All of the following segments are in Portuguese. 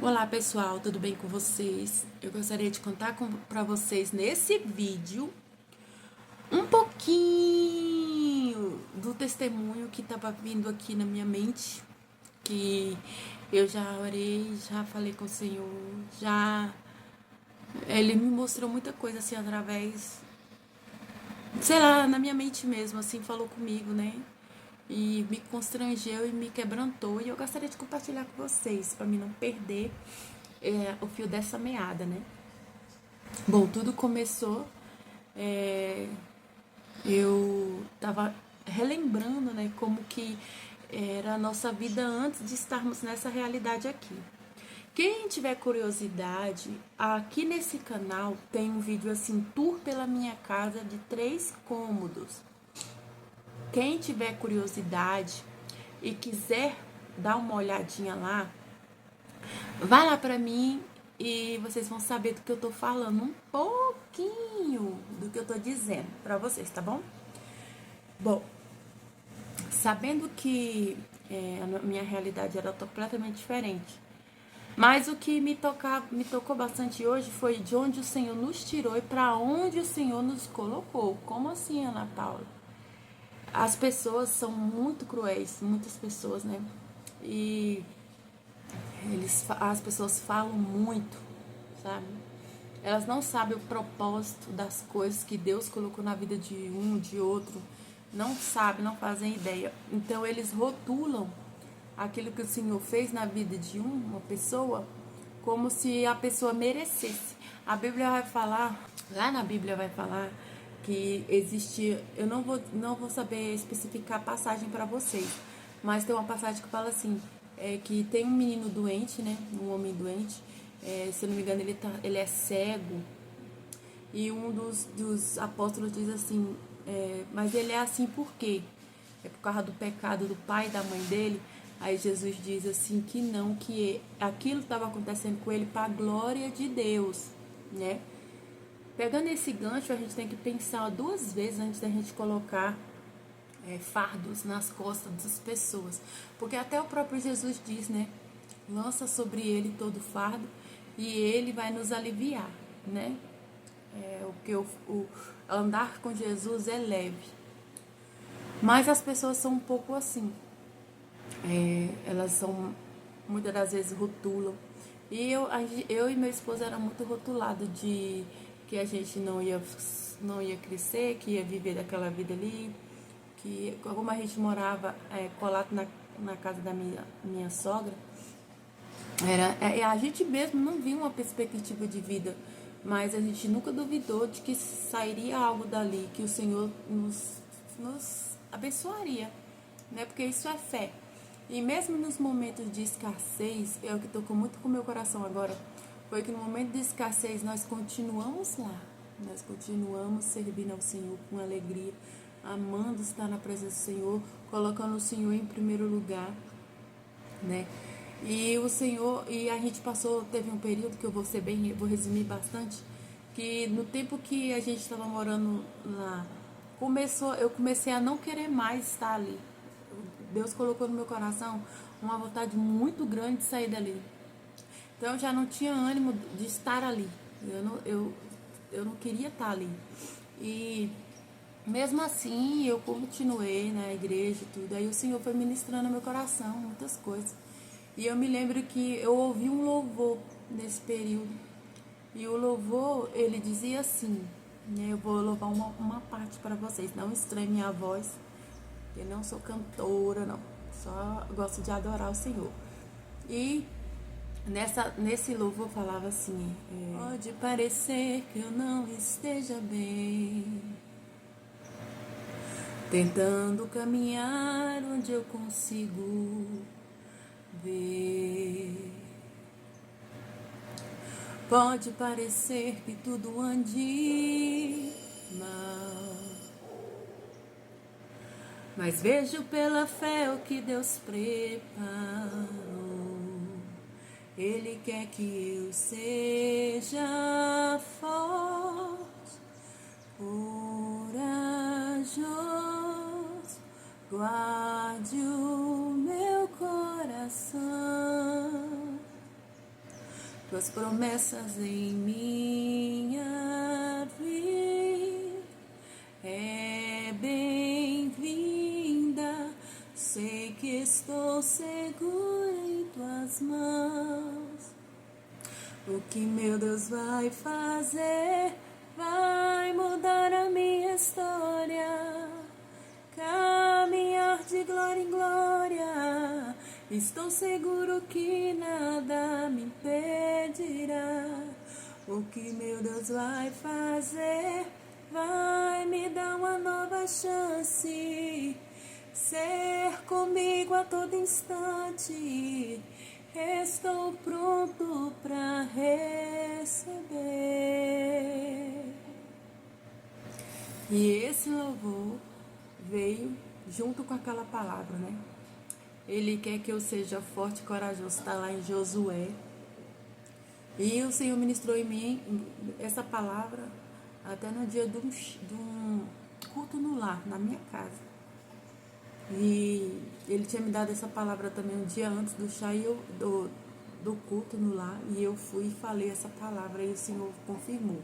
Olá pessoal, tudo bem com vocês? Eu gostaria de contar para vocês nesse vídeo um pouquinho do testemunho que estava vindo aqui na minha mente, que eu já orei, já falei com o Senhor, Ele me mostrou muita coisa assim através, sei lá, na minha mente mesmo, assim, falou comigo, né? E me constrangeu e me quebrantou, e eu gostaria de compartilhar com vocês, para mim não perder o fio dessa meada, né? Bom, tudo começou, é, eu tava relembrando, né, como que era a nossa vida antes de estarmos nessa realidade aqui. Quem tiver curiosidade, aqui nesse canal tem um vídeo assim, tour pela minha casa de 3 cômodos. Quem tiver curiosidade e quiser dar uma olhadinha lá, vai lá pra mim e vocês vão saber do que eu tô falando, um pouquinho do que eu tô dizendo pra vocês, tá bom? Bom, sabendo que a minha realidade era completamente diferente, mas o que me tocou bastante hoje foi de onde o Senhor nos tirou e para onde o Senhor nos colocou. Como assim, Ana Paula? As pessoas são muito cruéis, muitas pessoas, né? E as pessoas falam muito, sabe? Elas não sabem o propósito das coisas que Deus colocou na vida de um, de outro. Não sabem, não fazem ideia. Então eles rotulam aquilo que o Senhor fez na vida de uma pessoa como se a pessoa merecesse. A Bíblia vai falar, lá na Bíblia vai falar que existe, eu não vou saber especificar a passagem para vocês, mas tem uma passagem que fala assim, que tem um menino doente, né, um homem doente, se eu não me engano ele é cego, e um dos apóstolos diz assim, mas ele é assim por quê? É por causa do pecado do pai e da mãe dele. Aí Jesus diz assim que não, que aquilo estava acontecendo com ele para a glória de Deus, né? Pegando esse gancho, a gente tem que pensar 2 vezes antes da gente colocar fardos nas costas das pessoas. Porque até o próprio Jesus diz, né? Lança sobre ele todo fardo e ele vai nos aliviar, né? O andar com Jesus é leve. Mas as pessoas são um pouco assim. Elas são, muitas das vezes, rotulam. E eu e meu esposo era muito rotulado de que a gente não ia crescer, que ia viver daquela vida ali, que como a gente morava colado na casa da minha sogra, a gente mesmo não via uma perspectiva de vida, mas a gente nunca duvidou de que sairia algo dali, que o Senhor nos abençoaria, né? Porque isso é fé. E mesmo nos momentos de escassez, é o que tocou muito com o meu coração agora, foi que no momento de escassez nós continuamos lá, nós continuamos servindo ao Senhor com alegria, amando estar na presença do Senhor, colocando o Senhor em primeiro lugar, né? E o Senhor, e a gente passou, teve um período que vou resumir bastante, que no tempo que a gente estava morando lá, eu comecei a não querer mais estar ali. Deus colocou no meu coração uma vontade muito grande de sair dali. Então eu já não tinha ânimo de estar ali. Eu não queria estar ali. E mesmo assim eu continuei na igreja e tudo. Aí o Senhor foi ministrando no meu coração muitas coisas. E eu me lembro que eu ouvi um louvor nesse período. E o louvor, ele dizia assim, né? Eu vou louvar uma parte para vocês. Não estranhe minha voz. Eu não sou cantora, não. Só gosto de adorar o Senhor. E nesse louvor falava assim: pode parecer que eu não esteja bem, tentando caminhar onde eu consigo ver. Pode parecer que tudo ande mal, mas vejo pela fé o que Deus preparou. Ele quer que eu seja forte, corajoso, guarde o meu coração. tuas promessas em minha vida é bem-vinda. Sei que estou segura em tuas mãos. O que meu Deus vai fazer vai mudar a minha história. Caminhar de glória em glória. Estou seguro que nada me impedirá. O que meu Deus vai fazer vai me dar uma nova chance. Ser comigo a todo instante. Estou pronto para receber. E esse louvor veio junto com aquela palavra, né? Ele quer que eu seja forte e corajoso. Está lá em Josué. E o Senhor ministrou em mim essa palavra até no dia de um culto no lar, na minha casa. E ele tinha me dado essa palavra também um dia antes do chá e do culto no lar. E eu fui e falei essa palavra e o Senhor confirmou.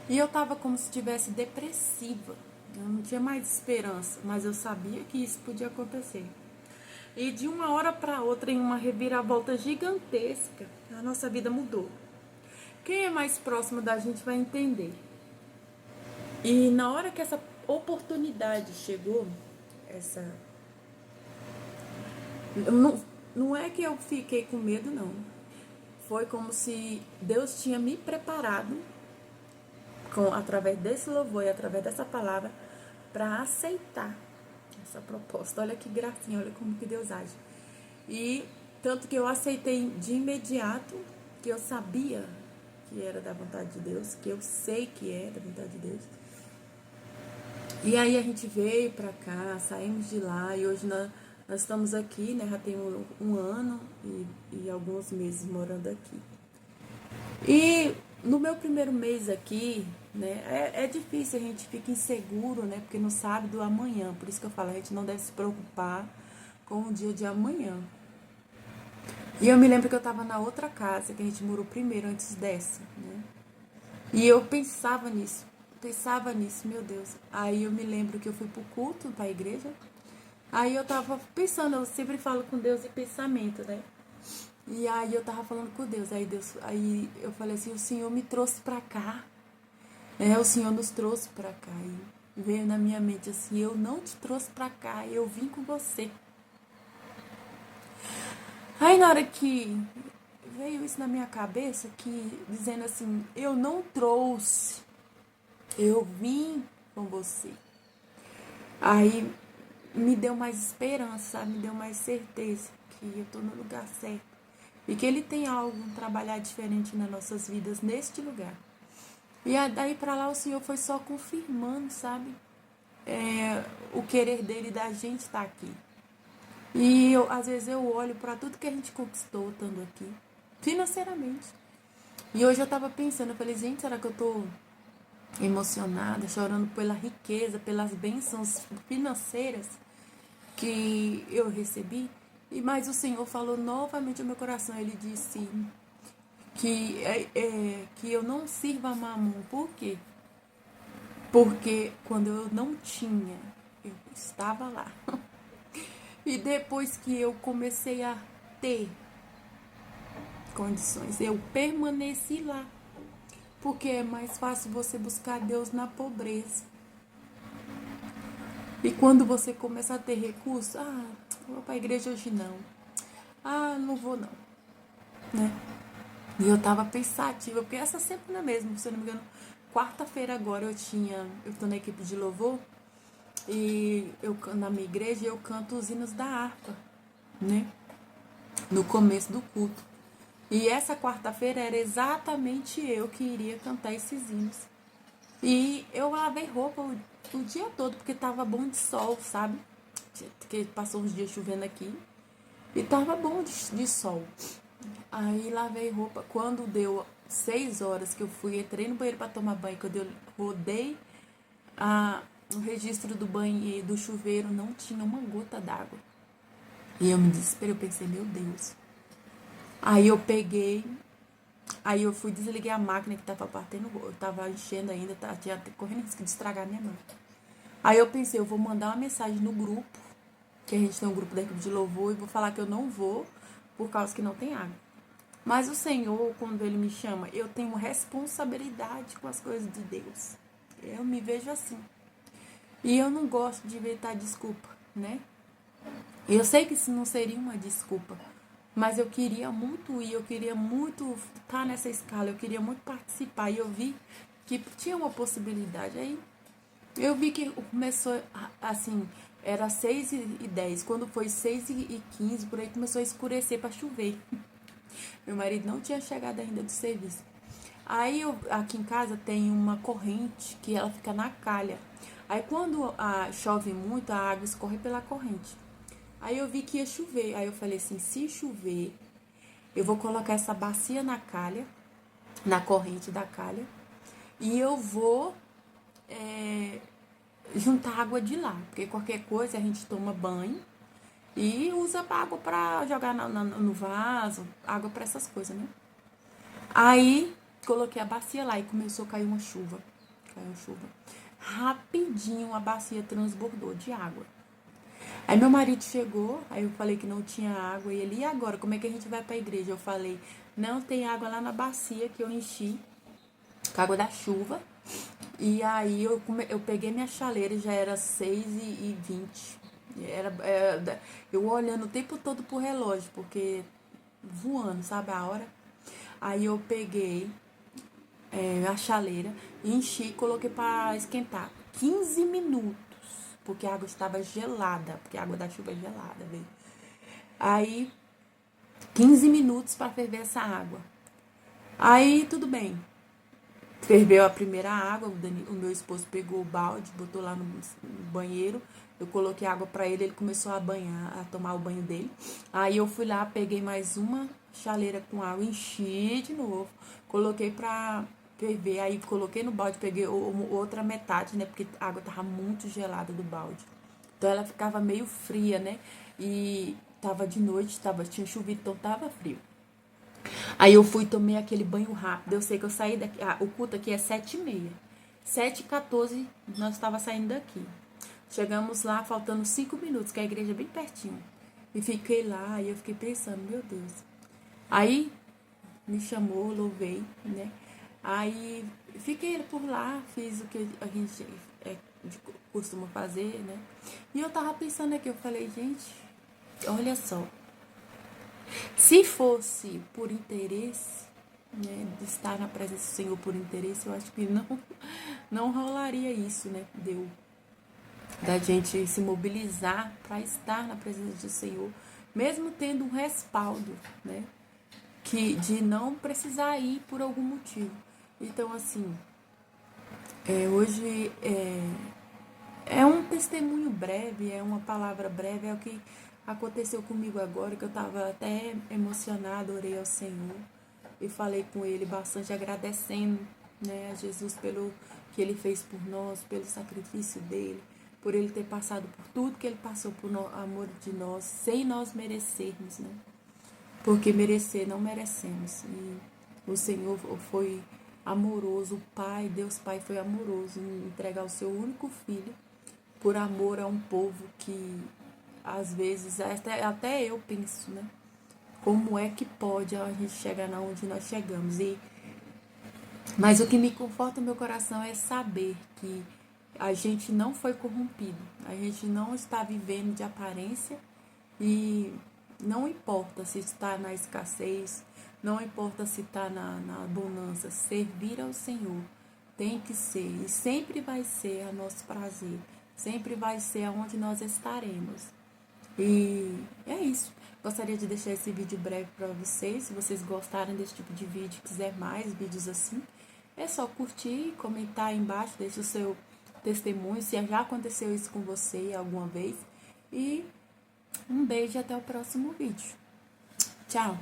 E eu estava como se estivesse depressiva. Eu não tinha mais esperança, mas eu sabia que isso podia acontecer. E de uma hora para outra, em uma reviravolta gigantesca, a nossa vida mudou. Quem é mais próximo da gente vai entender. E na hora que essa oportunidade chegou, não é que eu fiquei com medo, não. Foi como se Deus tinha me preparado através desse louvor e através dessa palavra para aceitar essa proposta. Olha que gracinha, olha como que Deus age. E tanto que eu aceitei de imediato, que eu sabia que era da vontade de Deus, que eu sei que é da vontade de Deus. E aí a gente veio para cá, saímos de lá e hoje nós estamos aqui, né? Já tem um ano e alguns meses morando aqui. E no meu primeiro mês aqui, né, é difícil, a gente fica inseguro, né, porque não sabe do amanhã. Por isso que eu falo, a gente não deve se preocupar com o dia de amanhã. E eu me lembro que eu estava na outra casa, que a gente morou primeiro, antes dessa, né? E eu pensava nisso, meu Deus. Aí eu me lembro que eu fui pro culto, pra igreja. Aí eu tava pensando, eu sempre falo com Deus em pensamento, né? E aí eu tava falando com Deus, aí eu falei assim, o Senhor me trouxe pra cá. O Senhor nos trouxe pra cá. E veio na minha mente assim, eu não te trouxe pra cá, eu vim com você. Aí na hora que veio isso na minha cabeça, dizendo assim, eu não trouxe, eu vim com você. Aí me deu mais esperança, me deu mais certeza que eu tô no lugar certo. E que ele tem algo, trabalhar diferente nas nossas vidas neste lugar. E daí pra lá o Senhor foi só confirmando, sabe? O querer dele da gente estar aqui. E às vezes eu olho para tudo que a gente conquistou estando aqui, financeiramente. E hoje eu tava pensando, eu falei, gente, será que eu tô emocionada, chorando pela riqueza, pelas bênçãos financeiras que eu recebi? Mas o Senhor falou novamente ao meu coração, ele disse que eu não sirva a Mamon. Por quê? Porque quando eu não tinha, eu estava lá. E depois que eu comecei a ter condições, eu permaneci lá. Porque é mais fácil você buscar Deus na pobreza. E quando você começa a ter recursos, vou para a igreja hoje não. Não vou não. Né? E eu tava pensativa, porque essa semana mesmo, se eu não me engano, quarta-feira agora eu tô na equipe de louvor e na minha igreja eu canto os hinos da harpa, né? No começo do culto. E essa quarta-feira era exatamente eu que iria cantar esses hinos. E eu lavei roupa o dia todo, porque tava bom de sol, sabe? Porque passou uns dias chovendo aqui. E tava bom de sol. Aí lavei roupa. Quando deu 6 horas que eu entrei no banheiro para tomar banho, quando eu rodei o registro do banho e do chuveiro, não tinha uma gota d'água. E eu me desesperei, eu pensei, meu Deus. Aí eu peguei, aí eu fui desliguei a máquina que tava batendo, eu tava enchendo ainda, tinha correndo risco de estragar a minha máquina. Aí eu pensei, eu vou mandar uma mensagem no grupo, que a gente tem um grupo da equipe de louvor, e vou falar que eu não vou por causa que não tem água. Mas o Senhor, quando Ele me chama, eu tenho responsabilidade com as coisas de Deus. Eu me vejo assim. E eu não gosto de inventar desculpa, né? Eu sei que isso não seria uma desculpa, mas eu queria muito ir, eu queria muito estar nessa escala, eu queria muito participar. E eu vi que tinha uma possibilidade. Aí eu vi que começou assim, era 6h10, quando foi 6h15, por aí começou a escurecer para chover. Meu marido não tinha chegado ainda do serviço. Aí aqui em casa tem uma corrente que ela fica na calha. Aí quando chove muito, a água escorre pela corrente. Aí eu vi que ia chover. Aí eu falei assim, se chover, eu vou colocar essa bacia na calha, na corrente da calha, e eu vou juntar água de lá. Porque qualquer coisa a gente toma banho e usa água pra jogar no vaso, água pra essas coisas, né? Aí coloquei a bacia lá e começou a cair uma chuva. Caiu chuva. Rapidinho a bacia transbordou de água. Aí meu marido chegou, aí eu falei que não tinha água. E ele, e agora? Como é que a gente vai pra igreja? Eu falei, não tem água lá na bacia que eu enchi com a água da chuva. E aí eu peguei minha chaleira e já era 6h20. Eu olhando o tempo todo pro relógio, porque voando, sabe a hora? Aí eu peguei a chaleira, enchi e coloquei para esquentar. 15 minutos, porque a água estava gelada, porque a água da chuva é gelada, viu? Aí, 15 minutos para ferver essa água. Aí, tudo bem. Ferveu a primeira água, o meu esposo pegou o balde, botou lá no banheiro. Eu coloquei água para ele, ele começou a banhar, a tomar o banho dele. Aí eu fui lá, peguei mais uma chaleira com água, enchi de novo, coloquei para ferver. Aí coloquei no balde, peguei outra metade, né? Porque a água tava muito gelada do balde. Então ela ficava meio fria, né? E tava de noite, tinha chovido, então tava frio. Aí eu fui, tomei aquele banho rápido. Eu sei que eu saí daqui. O culto aqui é 7h30. 7h14 nós estava saindo daqui. Chegamos lá, faltando 5 minutos, que a igreja é bem pertinho. E fiquei lá, e eu fiquei pensando, meu Deus. Aí me chamou, louvei, né? Aí fiquei por lá, fiz o que a gente costuma fazer, né? E eu tava pensando aqui, eu falei, gente, olha só. Se fosse por interesse, né, de estar na presença do Senhor por interesse, eu acho que não rolaria isso, né? Da gente se mobilizar para estar na presença do Senhor, mesmo tendo um respaldo, né? De não precisar ir por algum motivo. Então, assim, hoje é um testemunho breve, é uma palavra breve, é o que aconteceu comigo agora, que eu estava até emocionada, orei ao Senhor e falei com Ele bastante, agradecendo, né, a Jesus pelo que Ele fez por nós, pelo sacrifício dEle, por Ele ter passado por tudo que Ele passou por amor de nós, sem nós merecermos, né? Porque merecer não merecemos. E o Senhor foi amoroso, o Pai, Deus Pai foi amoroso em entregar o seu único filho por amor a um povo que, às vezes, até eu penso, né? Como é que pode a gente chegar na onde nós chegamos? Mas o que me conforta no meu coração é saber que a gente não foi corrompido, a gente não está vivendo de aparência e não importa se está na escassez, não importa se está na bonança, servir ao Senhor tem que ser e sempre vai ser a nosso prazer, sempre vai ser aonde nós estaremos. E é isso. Gostaria de deixar esse vídeo breve para vocês. Se vocês gostarem desse tipo de vídeo, quiser mais vídeos assim, é só curtir, comentar aí embaixo, deixe o seu testemunho, se já aconteceu isso com você alguma vez. E um beijo e até o próximo vídeo. Tchau!